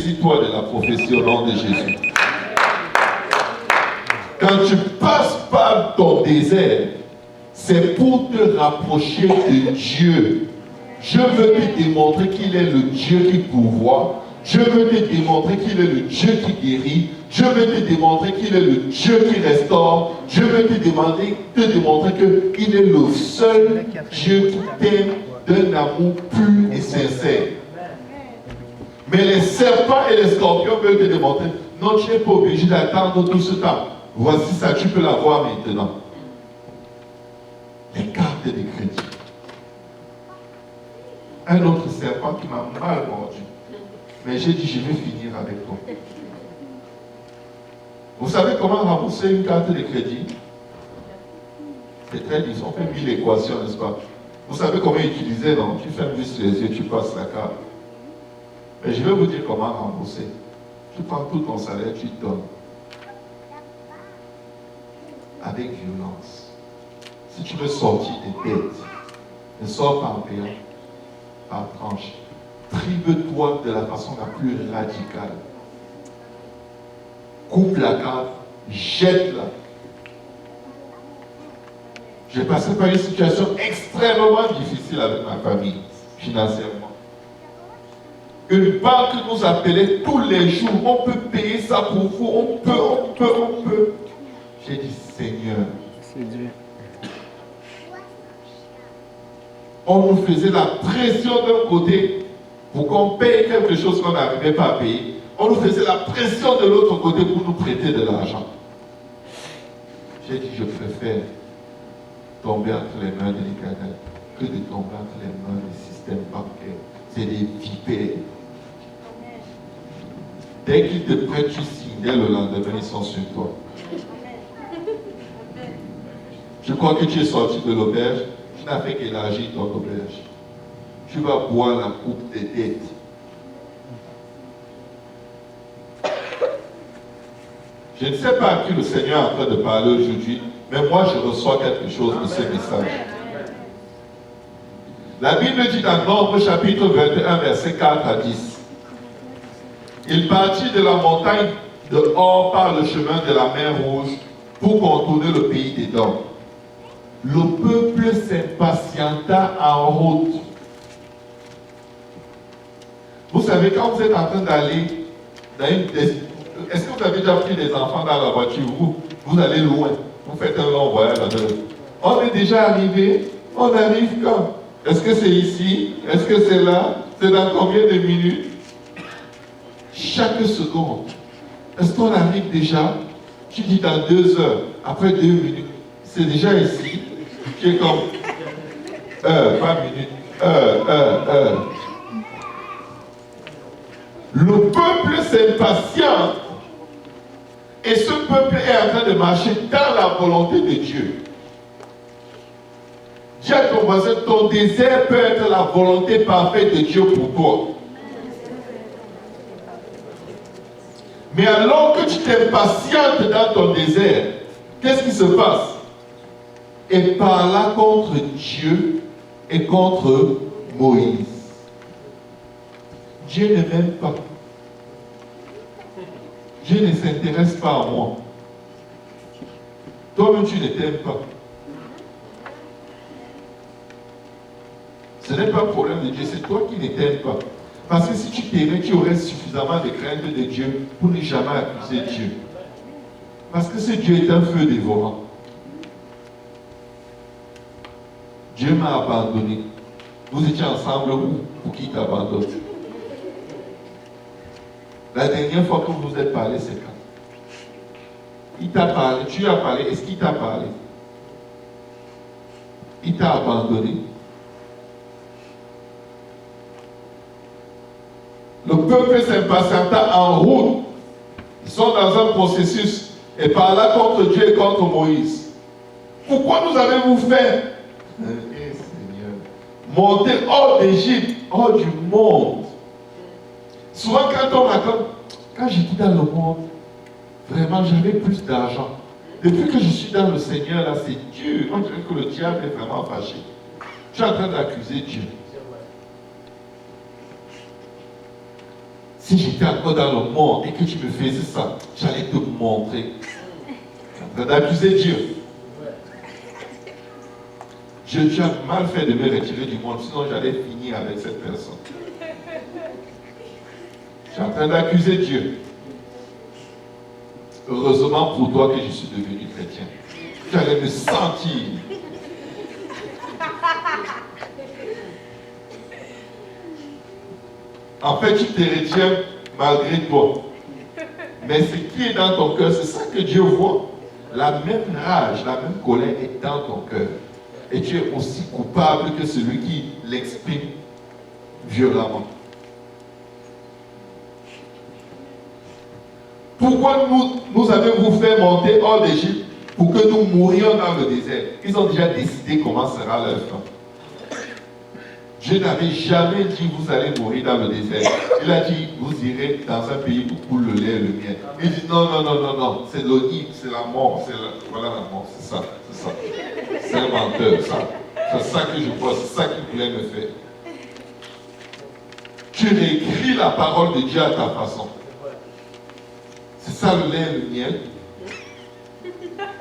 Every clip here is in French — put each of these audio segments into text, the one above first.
Saisis-toi de la prophétie au nom de Jésus. Quand tu passes par ton désert, c'est pour te rapprocher de Dieu. Je veux te démontrer qu'il est le Dieu qui pourvoit. Je veux te démontrer qu'il est le Dieu qui guérit. Je veux te démontrer qu'il est le Dieu qui restaure. Je veux te démontrer qu'il est le seul Dieu qui t'aime d'un amour pur et sincère. Mais les serpents et les scorpions veulent te démontrer, non, tu n'es pas obligé d'attendre tout ce temps. Voici ça, tu peux l'avoir maintenant. Les cartes de crédit. Un autre serpent qui m'a mal mordu. Mais j'ai dit, je vais finir avec toi. Vous savez comment rembourser une carte de crédit? C'est très difficile. On fait 1000 équations, n'est-ce pas? Vous savez comment utiliser, non? Tu fermes juste les yeux, tu passes la carte. Mais je vais vous dire comment rembourser. Tu prends tout ton salaire, tu donnes. Avec violence. Si tu veux sortir des dettes, ne sors pas en payant, par tranche. Prive-toi de la façon la plus radicale. Coupe la carte, jette-la. J'ai passé par une situation extrêmement difficile avec ma famille, financièrement. Une banque nous appelait tous les jours. On peut payer ça pour vous. On peut. J'ai dit, Seigneur. C'est Dieu. On nous faisait la pression d'un côté pour qu'on paye quelque chose qu'on n'arrivait pas à payer. On nous faisait la pression de l'autre côté pour nous prêter de l'argent. J'ai dit, je préfère tomber entre les mains de l'Éternel que de tomber entre les mains des systèmes bancaires. C'est des vipères. Dès qu'ils te prêtent, tu signes. Dès le lendemain, ils sont sur toi. Je crois que tu es sorti de l'auberge. Tu n'as fait qu'élargir ton auberge. Tu vas boire la coupe des dettes. Je ne sais pas à qui le Seigneur est en train de parler aujourd'hui, mais moi je reçois quelque chose de ce message. La Bible dit dans Nombre chapitre 21, verset 4 à 10. Il partit de la montagne de Hor par le chemin de la mer Rouge pour contourner le pays d'Édom. Le peuple s'impatienta en route. Vous savez, quand vous êtes en train d'aller dans une... Est-ce que vous avez déjà pris des enfants dans la voiture? Vous allez loin. Vous faites un long voyage. On est déjà arrivé. On arrive quand? Est-ce que c'est ici? Est-ce que c'est là? C'est dans combien de minutes? Chaque seconde. Est-ce qu'on arrive déjà? Tu dis dans 2 heures. Après 2 minutes. C'est déjà ici. Tu es comme pas minute. Le peuple s'impatiente. Et ce peuple est en train de marcher dans la volonté de Dieu. Dis à ton voisin, ton désert peut être la volonté parfaite de Dieu pour toi. Mais alors que tu t'impatientes dans ton désert, qu'est-ce qui se passe? Et parla contre Dieu et contre Moïse. Dieu ne m'aime pas. Dieu ne s'intéresse pas à moi. Toi-même, tu ne t'aimes pas. Ce n'est pas un problème de Dieu, c'est toi qui ne t'aimes pas. Parce que si tu t'aimais, tu aurais suffisamment de crainte de Dieu pour ne jamais accuser Dieu. Parce que ce Dieu est un feu dévorant. Dieu m'a abandonné. Vous étiez ensemble où? Pour qui t'abandonne? La dernière fois que vous vous êtes parlé, c'est quand? Il t'a parlé, tu as parlé, est-ce qu'il t'a parlé? Il t'a abandonné. Le peuple s'impatienta en route. Ils sont dans un processus. Et par là contre Dieu et contre Moïse. Pourquoi nous avez-vous fait? Seigneur, monter hors d'Égypte, hors du monde. Souvent quand on raconte, quand j'étais dans le monde, vraiment j'avais plus d'argent. Depuis que je suis dans le Seigneur, là c'est dur. On dirait que le diable est vraiment fâché. Je suis en train d'accuser Dieu. Si j'étais encore dans le monde et que tu me faisais ça, j'allais te montrer. Tu es en train d'accuser Dieu. Tu as mal fait de me retirer du monde, sinon j'allais finir avec cette personne. Tu es en train d'accuser Dieu. Heureusement pour toi que je suis devenu chrétien. Tu allais me sentir. En fait, tu te retiens malgré toi. Mais ce qui est dans ton cœur, c'est ça que Dieu voit. La même rage, la même colère est dans ton cœur. Et tu es aussi coupable que celui qui l'exprime violemment. Pourquoi nous avez-vous fait monter hors d'Égypte pour que nous mourions dans le désert? Ils ont déjà décidé comment sera leur fin. Dieu n'avait jamais dit vous allez mourir dans le désert. Il a dit vous irez dans un pays où coule le lait et le miel. Il dit non, c'est l'onique, c'est la mort, voilà la mort, c'est ça. C'est un menteur, ça. C'est ça que je vois, c'est ça qu'il voulait me faire. Tu réécris la parole de Dieu à ta façon. C'est ça le lait et le miel.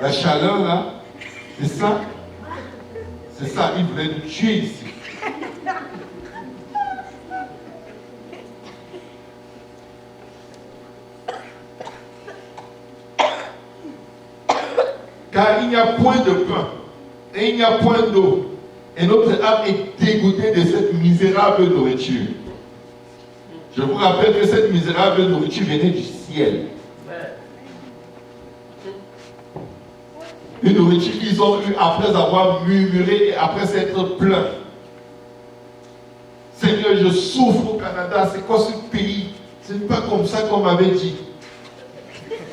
La chaleur là, c'est ça. C'est ça, il voulait nous tuer ici. Car il n'y a point de pain et il n'y a point d'eau. Et notre âme est dégoûtée de cette misérable nourriture. Je vous rappelle que cette misérable nourriture venait du ciel. Une nourriture qu'ils ont eue après avoir murmuré et après s'être plaint. Seigneur, je souffre au Canada, c'est quoi ce pays? Ce n'est pas comme ça qu'on m'avait dit.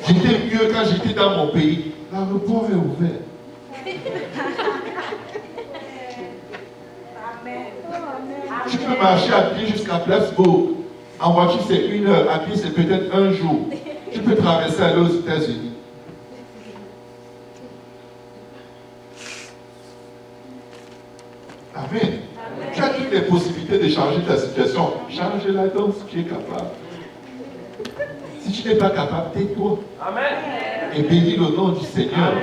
J'étais mieux quand j'étais dans mon pays. L'aéroport est ouvert. Tu peux marcher à pied jusqu'à Plattsburgh. En voiture, c'est 1 heure. À pied, c'est peut-être un jour. Tu peux traverser aller aux États-Unis. Amen. Tu as toutes les possibilités de changer ta situation. Change-la donc si tu es capable. Si tu n'es pas capable, tais-toi. Amen. Et bénis le nom du Seigneur. Amen.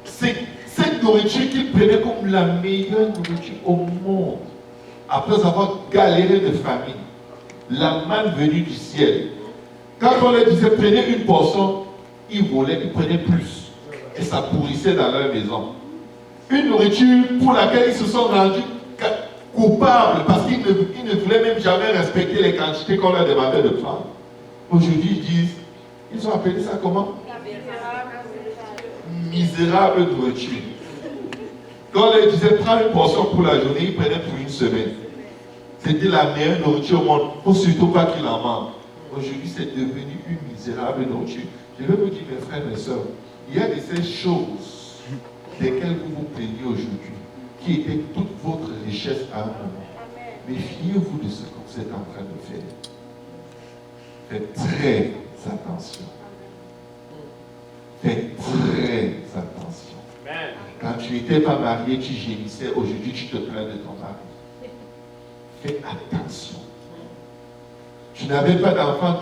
C'est cette nourriture qu'il prenait comme la meilleure nourriture au monde. Après avoir galéré de famine. La manne venue du ciel. Quand on leur disait prenez une portion, ils volaient, ils prenaient plus. Et ça pourrissait dans leur maison. Une nourriture pour laquelle ils se sont rendus coupables parce qu'ils ne voulaient même jamais respecter les quantités qu'on leur demandait de prendre. Aujourd'hui, ils ont appelé ça comment? Misérable nourriture. Quand on leur disait prends une portion pour la journée, ils prenaient pour une semaine. C'était la meilleure nourriture au monde. Il ne faut surtout pas qu'ils en mangent. Aujourd'hui, c'est devenu une misérable nourriture. Je vais vous dire, mes frères et mes soeurs, il y a de ces choses desquelles vous vous plaignez aujourd'hui, qui étaient toute votre richesse à un moment. Méfiez-vous de ce que vous êtes en train de faire. Faites très attention. Faites très attention. Quand tu n'étais pas marié, tu gémissais. Aujourd'hui, tu te plains de ton mari. Fais attention. Tu n'avais pas d'enfant,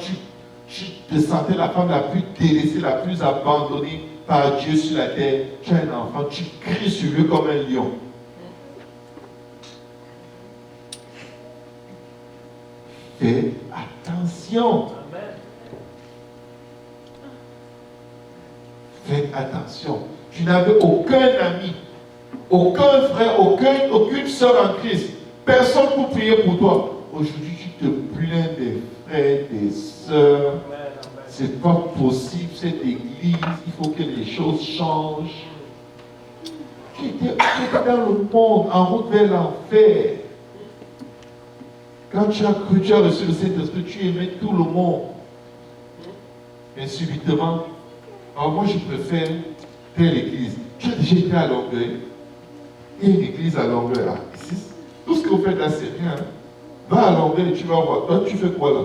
tu te sentais la femme la plus délaissée, la plus abandonnée par Dieu sur la terre. Tu as un enfant, tu cries sur lui comme un lion. Fais attention. Fais attention. Tu n'avais aucun ami, aucun frère, aucune soeur en Christ. Personne pour prier pour toi. Aujourd'hui, tu te plains des frères, des sœurs. C'est pas possible, cette église. Il faut que les choses changent. Tu étais dans le monde, en route vers l'enfer. Quand tu as cru, tu as reçu le Saint-Esprit, tu aimais tout le monde. Mais subitement, alors moi je préfère telle église. Tu as déjà été à Longueuil. Il y a une église à Longueuil là. Ici, tout ce que vous faites là, c'est rien. Va à Longueuil et tu vas voir. Toi, tu fais quoi là?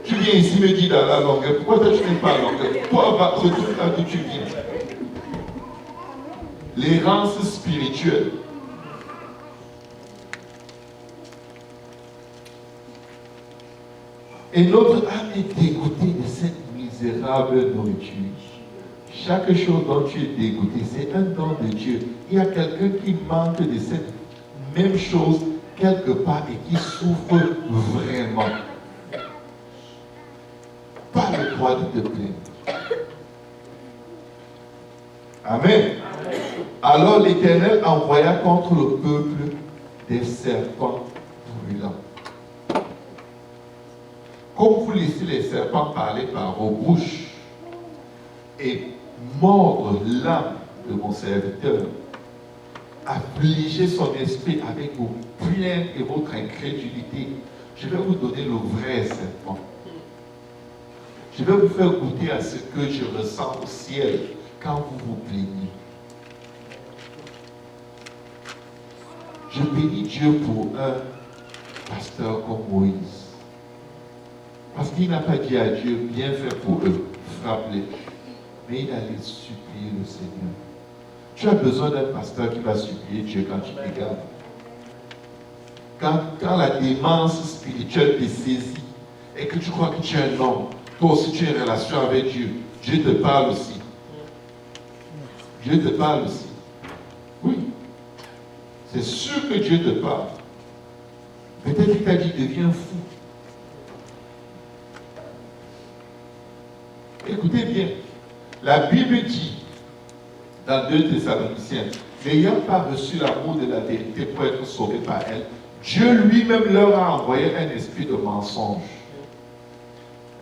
Tu viens ici me dire dans la Longueuil. Pourquoi toi tu n'es pas à Longueuil? Toi, retourne là d'où tu viens. l'errance spirituelle. Et notre âme est dégoûtée de cette misérable nourriture. Chaque chose dont tu es dégoûté, c'est un don de Dieu. Il y a quelqu'un qui manque de cette même chose quelque part et qui souffre vraiment. Pas le droit de te plaindre. Amen. Alors l'Éternel envoya contre le peuple des serpents brûlants. Comme vous laissez les serpents parler par vos bouches et mordre l'âme de mon serviteur, affliger son esprit avec vos plaintes et votre incrédulité, je vais vous donner le vrai serpent. Je vais vous faire goûter à ce que je ressens au ciel quand vous vous plaignez. Je bénis Dieu pour un pasteur comme Moïse. Parce qu'il n'a pas dit à Dieu, viens faire pour eux, frappe-les. Mais il allait supplier le Seigneur. Tu as besoin d'un pasteur qui va supplier Dieu quand tu t'égares. Quand la démence spirituelle te saisit et que tu crois que tu es un homme, toi aussi tu es en relation avec Dieu, Dieu te parle aussi. Dieu te parle aussi. Oui. C'est sûr que Dieu te parle. Peut-être qu'il t'a dit, deviens fou. Écoutez bien, la Bible dit, dans 2 Thessaloniciens, n'ayant pas reçu l'amour de la vérité pour être sauvé par elle, Dieu lui-même leur a envoyé un esprit de mensonge.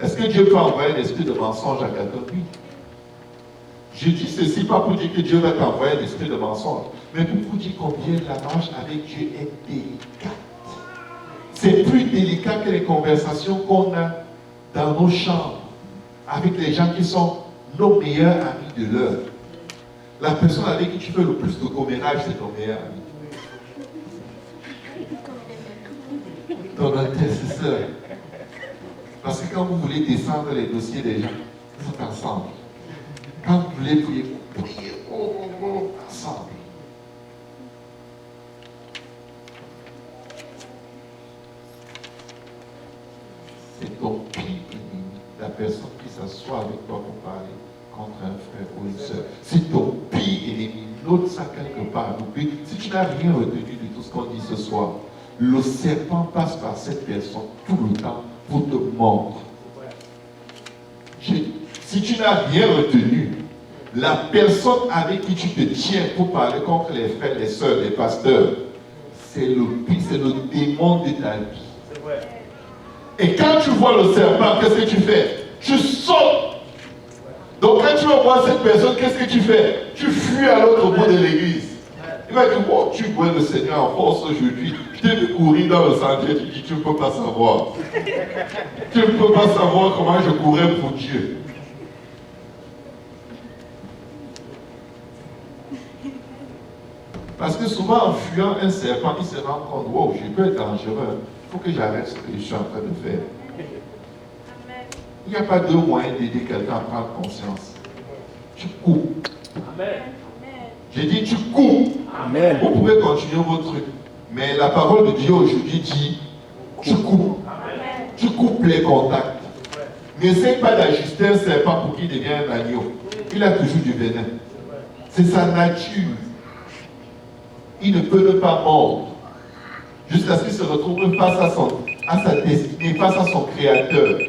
Est-ce que Dieu peut envoyer un esprit de mensonge à quelqu'un? Oui. Je dis ceci pas pour dire que Dieu va t'envoyer un esprit de mensonge, mais pour vous dire combien la marche avec Dieu est délicate. C'est plus délicat que les conversations qu'on a dans nos chambres avec les gens qui sont nos meilleurs amis de l'heure. La personne avec qui tu fais le plus de commérage, c'est ton meilleur ami. Ton intercesseur. Parce que quand vous voulez descendre les dossiers des gens, vous êtes ensemble. Quand vous voulez prier, vous priez ensemble. C'est ton pire ennemi, la personne qui s'assoit avec toi pour parler contre un frère ou une soeur. C'est ton pire ennemi. Note ça quelque part. Si tu n'as rien retenu de tout ce qu'on dit ce soir, le serpent passe par cette personne tout le temps pour te mordre. Si tu n'as rien retenu, la personne avec qui tu te tiens pour parler contre les frères, les soeurs, les pasteurs, c'est le démon de ta vie. Et quand tu vois le serpent, qu'est-ce que tu fais? Tu sautes. Donc quand tu vas voir cette personne, qu'est-ce que tu fais? Tu fuis à l'autre bout de l'église. Il va dire, oh, tu vois le Seigneur en force aujourd'hui. Tu de courir dans le sentier, tu dis, tu ne peux pas savoir. Tu ne peux pas savoir comment je courais pour Dieu. Parce que souvent, en fuyant un serpent, il se rend compte, wow, je peux être dangereux. Il faut que j'arrête ce que je suis en train de faire. Il n'y a pas deux moyens d'aider quelqu'un à prendre conscience. Tu coupes. Amen. J'ai dit, tu coupes. Amen. Vous pouvez continuer votre truc. Mais la parole de Dieu aujourd'hui dit, tu coupes. Amen. Tu coupes les contacts. N'essaie pas d'ajuster un serpent pour qu'il devienne un agneau. Il a toujours du venin. C'est sa nature. Il ne peut ne pas mordre. Jusqu'à ce qu'il se retrouve face à sa destinée, face à son créateur.